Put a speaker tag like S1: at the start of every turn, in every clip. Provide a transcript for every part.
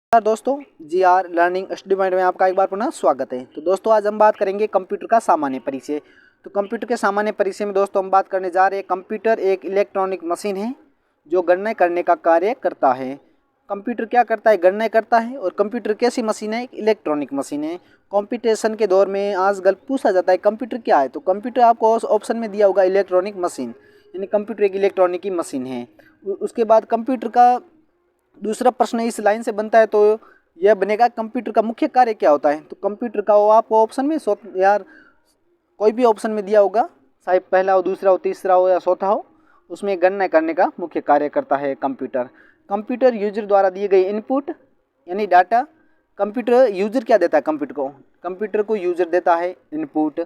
S1: नमस्कार दोस्तों, GR learning study point में आपका एक बार पुनः स्वागत है। तो दोस्तों आज हम बात करेंगे कंप्यूटर का सामान्य परिचय। तो कंप्यूटर के सामान्य परिचय में दोस्तों हम बात करने जा रहे हैं। कंप्यूटर एक इलेक्ट्रॉनिक मशीन है जो गणना करने का कार्य करता है। कंप्यूटर क्या करता है? गणना करता है। और कंप्यूटर कैसी मशीन है? एक इलेक्ट्रॉनिक मशीन है। कंपटीशन के दौर में आजकल पूछा जाता है कंप्यूटर क्या है, तो कंप्यूटर आपको ऑप्शन में दिया होगा इलेक्ट्रॉनिक मशीन, यानी कंप्यूटर एक इलेक्ट्रॉनिक की मशीन है। उसके बाद कंप्यूटर का दूसरा प्रश्न इस लाइन से बनता है, तो यह बनेगा कंप्यूटर का मुख्य कार्य क्या होता है। तो कंप्यूटर का वो आपको ऑप्शन में यार कोई भी ऑप्शन में दिया होगा, चाहे पहला हो, दूसरा हो, तीसरा हो या चौथा हो, उसमें गणना करने का मुख्य कार्य करता है कंप्यूटर। कंप्यूटर यूजर द्वारा दिए गए इनपुट यानी डाटा। कंप्यूटर यूजर क्या देता है कंप्यूटर को यूजर देता है इनपुट।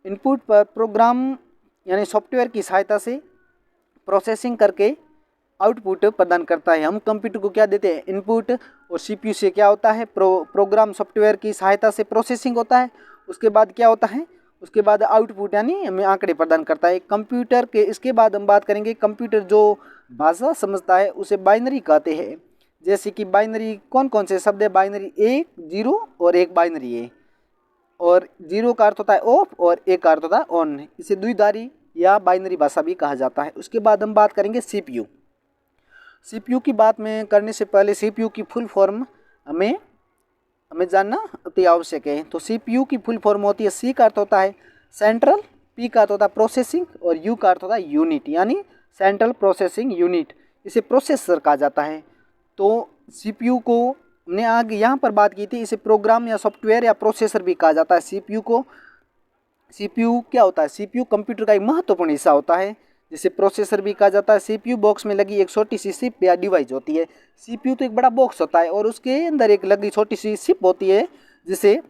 S1: इनपुट पर प्रोग्राम यानी सॉफ्टवेयर की सहायता से प्रोसेसिंग करके आउटपुट प्रदान करता है। हम कंप्यूटर को क्या देते हैं? इनपुट। और सीपीयू से क्या होता है? प्रोग्राम सॉफ्टवेयर की सहायता से प्रोसेसिंग होता है। उसके बाद क्या होता है? उसके बाद आउटपुट यानी हमें आंकड़े प्रदान करता है कंप्यूटर के। इसके बाद हम बात करेंगे कंप्यूटर जो भाषा समझता है उसे बाइनरी कहते हैं। जैसे कि बाइनरी कौन कौन से शब्द है? बाइनरी 1 0 और एक बाइनरी है। और 0 का अर्थ होता है ऑफ और 1 का अर्थ होता है ऑन। इसे द्विधारी या बाइनरी भाषा भी कहा जाता है। उसके बाद हम बात करेंगे सीपीयू। सीपीयू की बात में करने से पहले सीपीयू की फुल फॉर्म हमें जानना अति आवश्यक है। तो सीपीयू की फुल फॉर्म होती है, सी का अर्थ होता है सेंट्रल, पी का अर्थ होता है प्रोसेसिंग और यू का अर्थ होता है यूनिट, यानी सेंट्रल प्रोसेसिंग यूनिट। इसे प्रोसेसर कहा जाता है। तो सीपीयू को हमने आगे यहाँ पर बात की थी, इसे प्रोग्राम या सॉफ्टवेयर या प्रोसेसर भी कहा जाता है। सीपीयू क्या होता है? सीपीयू कंप्यूटर का एक महत्वपूर्ण हिस्सा होता है, जिसे प्रोसेसर भी कहा जाता है। सीपीयू बॉक्स में लगी एक छोटी सी चिप या डिवाइस होती है। सीपीयू तो एक बड़ा बॉक्स होता है और उसके अंदर एक लगी छोटी सी चिप होती है, जिसे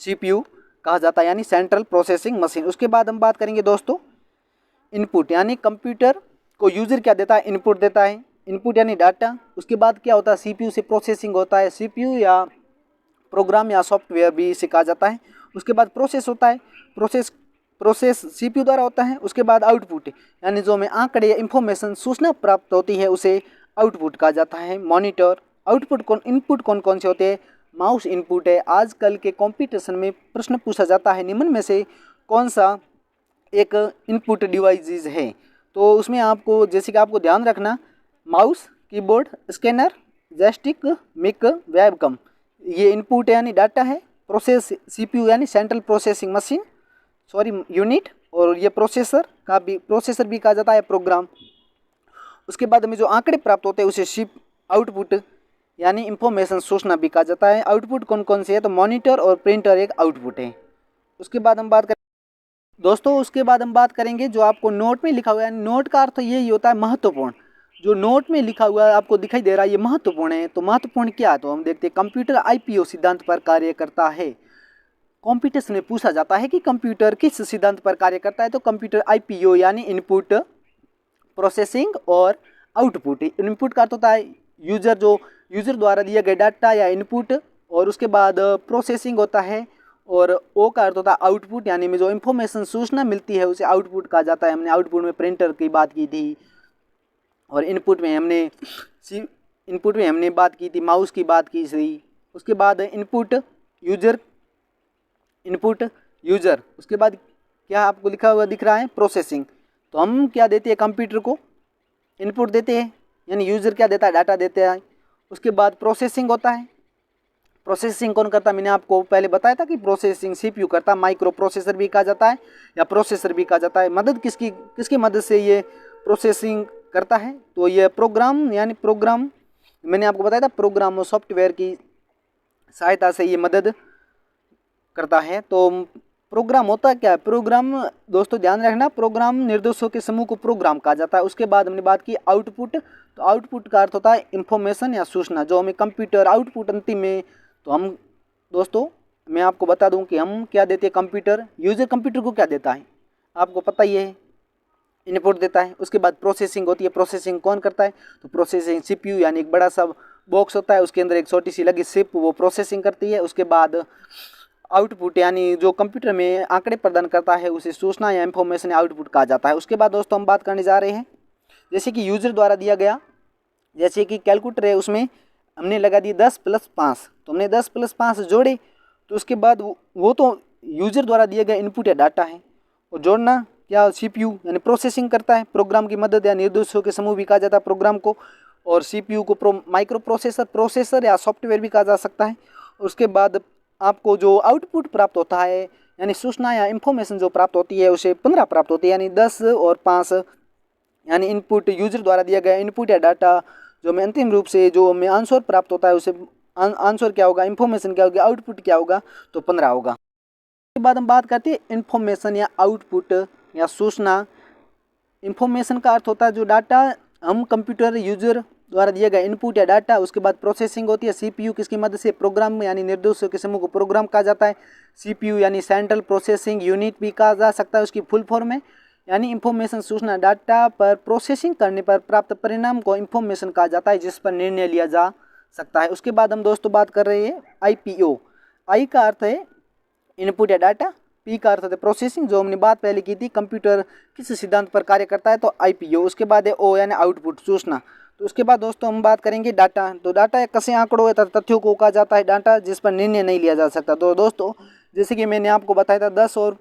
S1: सीपीयू कहा जाता है, यानी सेंट्रल प्रोसेसिंग मशीन। उसके बाद हम बात करेंगे दोस्तों इनपुट, यानी कंप्यूटर को यूजर क्या देता है? इनपुट देता है। इनपुट यानी डाटा। उसके बाद क्या होता है? सीपीयू से प्रोसेसिंग होता है। सीपीयू या प्रोग्राम या सॉफ्टवेयर भी इसे कहा जाता है। उसके बाद प्रोसेस होता है। प्रोसेस सीपीयू द्वारा होता है। उसके बाद आउटपुट यानी जो हमें आंकड़े या इंफॉर्मेशन सूचना प्राप्त होती है उसे आउटपुट कहा जाता है। मॉनिटर। इनपुट कौन कौन से होते हैं? माउस इनपुट है। आजकल के कंपटीशन में प्रश्न पूछा जाता है निम्न में से कौन सा एक इनपुट डिवाइस है, तो उसमें आपको जैसे कि आपको ध्यान रखना, mouse, keyboard, scanner, joystick, mic, webcam, ये इनपुट है यानी डाटा है। प्रोसेस सीपीयू यानी सेंट्रल प्रोसेसिंग मशीन यूनिट। और ये प्रोसेसर भी कहा जाता है, प्रोग्राम। उसके बाद हमें जो आंकड़े प्राप्त होते हैं उसे शिप आउटपुट यानी इंफॉर्मेशन सूचना भी कहा जाता है। आउटपुट कौन कौन से है? तो मॉनिटर और प्रिंटर एक आउटपुट है। उसके बाद हम बात करेंगे जो आपको नोट में लिखा हुआ है। नोट का अर्थ यही होता है महत्वपूर्ण। जो नोट में लिखा हुआ है आपको दिखाई दे रहा है, ये महत्वपूर्ण है। तो महत्वपूर्ण क्या है? तो हम देखते हैं कंप्यूटर आईपीओ सिद्धांत पर कार्य करता है। कॉम्पिटिशन में पूछा जाता है कि कंप्यूटर किस सिद्धांत पर कार्य करता है, तो कंप्यूटर आईपीओ यानी इनपुट, प्रोसेसिंग और आउटपुट। इनपुट का अर्थ होता है यूजर द्वारा दिया गया डाटा या इनपुट, और उसके बाद प्रोसेसिंग होता है, और ओ का अर्थ होता है आउटपुट, यानी में जो इंफॉर्मेशन सूचना मिलती है उसे आउटपुट कहा जाता है। हमने आउटपुट में प्रिंटर की बात की थी, और इनपुट में हमने बात की थी माउस की बात की थी। उसके बाद इनपुट यूजर। उसके बाद क्या आपको लिखा हुआ दिख रहा है? प्रोसेसिंग। तो हम क्या देते हैं? कंप्यूटर को इनपुट देते हैं, यानी यूजर क्या देता है? डाटा देते हैं। उसके बाद प्रोसेसिंग होता है। प्रोसेसिंग कौन करता है? मैंने आपको पहले बताया था कि प्रोसेसिंग सीपीयू करता है। माइक्रो प्रोसेसर भी कहा जाता है या प्रोसेसर भी कहा जाता है। मदद किसकी मदद से ये प्रोसेसिंग करता है? तो ये प्रोग्राम मैंने आपको बताया था, प्रोग्राम और सॉफ्टवेयर की सहायता से ये मदद करता है। तो प्रोग्राम होता क्या है? प्रोग्राम दोस्तों ध्यान रखना, प्रोग्राम निर्देशों के समूह को प्रोग्राम कहा जाता है। उसके बाद हमने बात की आउटपुट। तो आउटपुट का अर्थ होता है इंफॉर्मेशन या सूचना जो हमें कंप्यूटर आउटपुट अंतिम में। तो हम दोस्तों मैं आपको बता दूं कि हम क्या देते हैं? यूजर कंप्यूटर को क्या देता है? आपको पता ही है, इनपुट देता है। उसके बाद प्रोसेसिंग होती है। प्रोसेसिंग कौन करता है? तो प्रोसेसिंग सीपीयू यानी एक बड़ा सा बॉक्स होता है, उसके अंदर एक छोटी सी लगी चिप, वो प्रोसेसिंग करती है। उसके बाद आउटपुट यानी जो कंप्यूटर में आंकड़े प्रदान करता है उसे सूचना या इंफॉर्मेशन आउटपुट कहा जाता है। उसके बाद दोस्तों हम बात करने जा रहे हैं जैसे कि यूजर द्वारा दिया गया, जैसे कि कैलकुलेटर है, उसमें हमने लगा दिए 10 + 5, तो हमने 10 + 5 जोड़े, तो उसके बाद वो तो यूजर द्वारा दिया गया इनपुट या डाटा है, और जोड़ना क्या सीपीयू यानी प्रोसेसिंग करता है। प्रोग्राम की मदद या निर्देशों के समूह भी कहा जाता है प्रोग्राम को, और सीपीयू को माइक्रो प्रोसेसर या सॉफ्टवेयर भी कहा जा सकता है। उसके बाद आपको जो आउटपुट प्राप्त होता है यानी सूचना या इंफॉर्मेशन जो प्राप्त होती है उसे 15 प्राप्त होती है, यानी 10 और 5 यानी इनपुट यूजर द्वारा दिया गया इनपुट या डाटा जो हमें अंतिम रूप से जो हमें आंसर प्राप्त होता है उसे आंसर क्या होगा, इंफॉर्मेशन क्या होगी, आउटपुट क्या होगा, तो 15 होगा। उसके बाद हम बात करते हैं इन्फॉर्मेशन या आउटपुट या सूचना। इन्फॉर्मेशन का अर्थ होता है जो डाटा हम कंप्यूटर यूजर द्वारा दिया गया इनपुट या डाटा, उसके बाद प्रोसेसिंग होती है सीपीयू किसकी मदद से, प्रोग्राम यानी निर्देशों के समूह को प्रोग्राम कहा जाता है। सीपीयू यानी सेंट्रल प्रोसेसिंग यूनिट भी कहा जा सकता है उसकी फुल फॉर्म में, यानी इंफॉर्मेशन सूचना डाटा पर प्रोसेसिंग करने पर प्राप्त परिणाम को इंफॉर्मेशन कहा जाता है जिस पर निर्णय लिया जा सकता है। उसके बाद हम दोस्तों बात कर रहे हैं आईपीओ। आई का अर्थ है इनपुट या डाटा, पी का अर्थ है प्रोसेसिंग, जो हमने बात पहले की थी कंप्यूटर किस सिद्धांत पर कार्य करता है, तो आईपीओ। उसके बाद है ओ यानी आउटपुट सूचना। तो उसके बाद दोस्तों हम बात करेंगे डाटा। तो डाटा एक कसे आंकड़ों या तथ्यों को कहा जाता है डाटा जिस पर निर्णय नहीं लिया जा सकता। तो दोस्तों जैसे कि मैंने आपको बताया था 10 और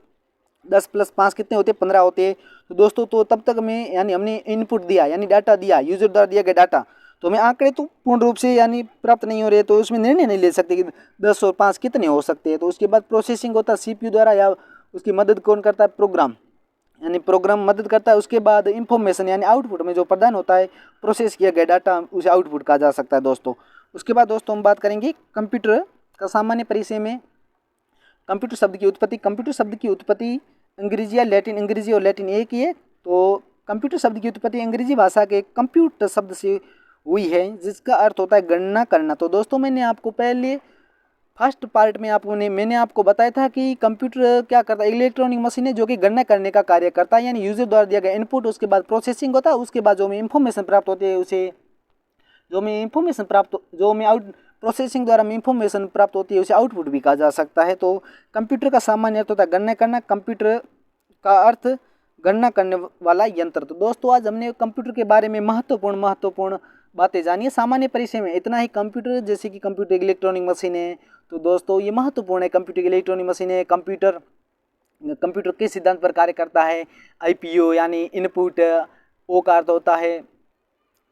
S1: 10 + 5 कितने होते हैं, 15 होते हैं। तो दोस्तों तो तब तक में यानी हमने इनपुट दिया यानी डाटा दिया यूजर द्वारा दिया गया डाटा, तो हमें आंकड़े तो पूर्ण रूप से यानी प्राप्त नहीं हो रहे, तो उसमें निर्णय नहीं ले सकते कि 10 और 5 कितने हो सकते हैं। तो उसके बाद प्रोसेसिंग होता है सीपीयू द्वारा, या उसकी मदद कौन करता है, प्रोग्राम यानी प्रोग्राम मदद करता है। उसके बाद इंफॉर्मेशन यानी आउटपुट में जो प्रदान होता है प्रोसेस किया गया डाटा उसे आउटपुट कहा जा सकता है दोस्तों। उसके बाद दोस्तों हम बात करेंगे कंप्यूटर का सामान्य परिचय में कंप्यूटर शब्द की उत्पत्ति। कंप्यूटर शब्द की उत्पत्ति अंग्रेजी या लैटिन, अंग्रेजी और लैटिन एक ही है। तो कंप्यूटर शब्द की उत्पत्ति अंग्रेजी भाषा के कंप्यूटर शब्द से हुई है जिसका अर्थ होता है गणना करना। तो दोस्तों मैंने आपको पहले फर्स्ट पार्ट में मैंने आपको बताया था कि कंप्यूटर क्या करता है, इलेक्ट्रॉनिक मशीन है जो कि गणना करने का कार्य करता है, यानी यूजर द्वारा दिया गया इनपुट, उसके बाद प्रोसेसिंग होता है, उसके बाद जो हमें इंफॉर्मेशन प्राप्त होती है उसे जो हमें आउट प्रोसेसिंग द्वारा हमें इंफॉर्मेशन प्राप्त होती है उसे आउटपुट भी कहा जा सकता है। तो कंप्यूटर का सामान्य अर्थ होता है गणना करना, कंप्यूटर का अर्थ गणना करने वाला यंत्र। तो दोस्तों आज हमने कंप्यूटर के बारे में महत्वपूर्ण बातें जानी है। सामान्य परिचय में इतना ही। कंप्यूटर जैसे कि कंप्यूटर इलेक्ट्रॉनिक मशीन है, तो दोस्तों ये महत्वपूर्ण है। कंप्यूटर इलेक्ट्रॉनिक मशीन है, कंप्यूटर किस सिद्धांत पर कार्य करता है, आईपीओ यानी इनपुट, ओ का अर्थ होता है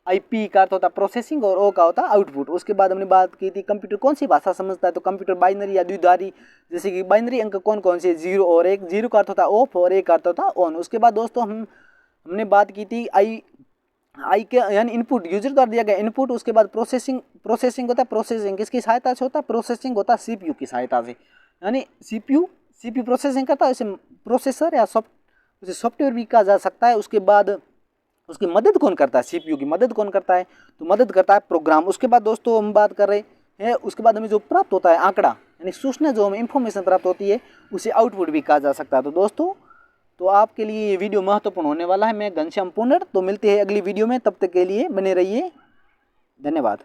S1: आईपी का अर्थ होता है प्रोसेसिंग, और ओ का होता है आउटपुट। उसके बाद हमने बात की थी कंप्यूटर कौन सी भाषा समझता है, तो कंप्यूटर बाइनरी या द्विधारी, जैसे कि बाइनरी अंक कौन से 0 और 1, 0 का अर्थ होता है ऑफ और 1 का अर्थ होता है ऑन। उसके बाद दोस्तों हमने बात की थी आई के यानी इनपुट, यूजर द्वारा दिया गया इनपुट। उसके बाद प्रोसेसिंग होता है, प्रोसेसिंग किसकी सहायता से होता है, प्रोसेसिंग होता है सीपीयू की सहायता से, यानी सीपीयू प्रोसेसिंग करता है, उसे प्रोसेसर या उसे सॉफ्टवेयर भी कहा जा सकता है। उसके बाद उसकी मदद कौन करता है, सीपीयू की मदद कौन करता है, तो मदद करता है प्रोग्राम। उसके बाद दोस्तों हम बात कर रहे हैं उसके बाद हमें जो प्राप्त होता है आंकड़ा यानी सूचना, जो हमें इंफॉर्मेशन प्राप्त होती है उसे आउटपुट भी कहा जा सकता है। तो दोस्तों तो आपके लिए ये वीडियो महत्वपूर्ण होने वाला है। मैं घनश्याम पुनर, तो मिलते हैं अगली वीडियो में, तब तक के लिए बने रहिए, धन्यवाद।